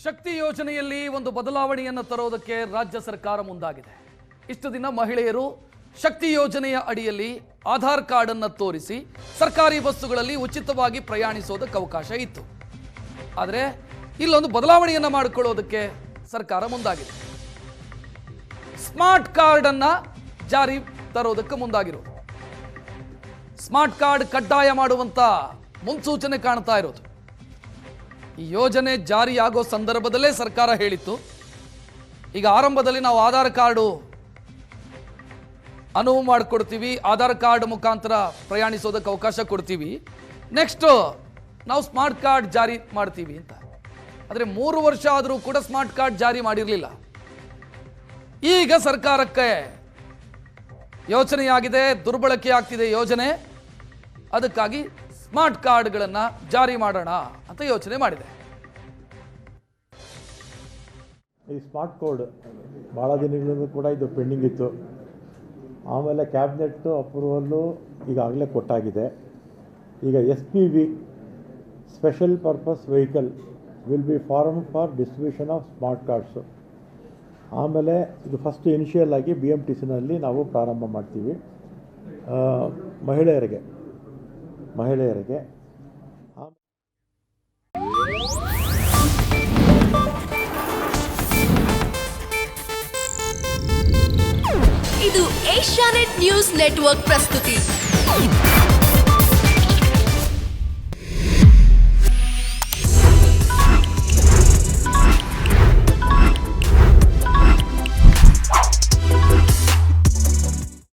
ಶಕ್ತಿ ಯೋಜನೆಯಲ್ಲಿ ಒಂದು ಬದಲಾವಣೆಯನ್ನು ತರೋದಕ್ಕೆ ರಾಜ್ಯ ಸರ್ಕಾರ ಮುಂದಾಗಿದೆ. ಇಷ್ಟು ದಿನ ಮಹಿಳೆಯರು ಶಕ್ತಿ ಯೋಜನೆಯ ಅಡಿಯಲ್ಲಿ ಆಧಾರ್ ಕಾರ್ಡ್ ಅನ್ನು ತೋರಿಸಿ ಸರ್ಕಾರಿ ಬಸ್ಸುಗಳಲ್ಲಿ ಉಚಿತವಾಗಿ ಪ್ರಯಾಣಿಸೋದಕ್ಕೆ ಅವಕಾಶ ಇತ್ತು. ಆದರೆ ಇಲ್ಲೊಂದು ಬದಲಾವಣೆಯನ್ನು ಮಾಡಿಕೊಳ್ಳೋದಕ್ಕೆ ಸರ್ಕಾರ ಮುಂದಾಗಿದೆ. ಸ್ಮಾರ್ಟ್ ಕಾರ್ಡ್ ಅನ್ನು ಜಾರಿ ತರೋದಕ್ಕೆ ಮುಂದಾಗಿರೋದು. ಸ್ಮಾರ್ಟ್ ಕಾರ್ಡ್ ಕಡ್ಡಾಯ ಮಾಡುವಂತ ಮುನ್ಸೂಚನೆ ಕಾಣ್ತಾ ಇರೋದು. ಈ ಯೋಜನೆ ಜಾರಿಯಾಗೋ ಸಂದರ್ಭದಲ್ಲೇ ಸರ್ಕಾರ ಹೇಳಿತ್ತು, ಈಗ ಆರಂಭದಲ್ಲಿ ನಾವು ಆಧಾರ್ ಕಾರ್ಡು ಅನುವು ಮಾಡಿಕೊಡ್ತೀವಿ, ಆಧಾರ್ ಕಾರ್ಡ್ ಮುಖಾಂತರ ಪ್ರಯಾಣಿಸೋದಕ್ಕೆ ಅವಕಾಶ ಕೊಡ್ತೀವಿ, ನೆಕ್ಸ್ಟ್ ನಾವು ಸ್ಮಾರ್ಟ್ ಕಾರ್ಡ್ ಜಾರಿ ಮಾಡ್ತೀವಿ ಅಂತ. ಆದರೆ 3 ವರ್ಷ ಆದರೂ ಕೂಡ ಸ್ಮಾರ್ಟ್ ಕಾರ್ಡ್ ಜಾರಿ ಮಾಡಿರಲಿಲ್ಲ. ಈಗ ಸರ್ಕಾರಕ್ಕೆ ಯೋಚನೆಯಾಗಿದೆ, ದುರ್ಬಳಕೆ ಆಗ್ತಿದೆ ಯೋಜನೆ, ಅದಕ್ಕಾಗಿ ಸ್ಮಾರ್ಟ್ ಕಾರ್ಡ್ಗಳನ್ನು ಜಾರಿ ಮಾಡೋಣ ಅಂತ ಯೋಚನೆ ಮಾಡಿದೆ. ಈ ಸ್ಮಾರ್ಟ್ ಕಾರ್ಡ್ ಭಾಳ ದಿನಗಳಿಂದ ಕೂಡ ಇದು ಪೆಂಡಿಂಗ್ ಇತ್ತು. ಆಮೇಲೆ ಕ್ಯಾಬಿನೆಟ್ಟು ಅಪ್ರೂವಲ್ಲು ಈಗಾಗಲೇ ಕೊಟ್ಟಾಗಿದೆ. ಈಗ SPV special purpose vehicle will be form for distribution of smart cards. ಆಮೇಲೆ ಇದು ಫಸ್ಟ್ ಇನಿಷಿಯಲ್ ಆಗಿ BMTCನಲ್ಲಿ ನಾವು ಪ್ರಾರಂಭ ಮಾಡ್ತೀವಿ. ಮಹಿಳೆಯರಿಗೆ ಇದು ಏಷ್ಯಾನೆಟ್ ನ್ಯೂಸ್ ನೆಟ್ವರ್ಕ್ ಪ್ರಸ್ತುತಿ.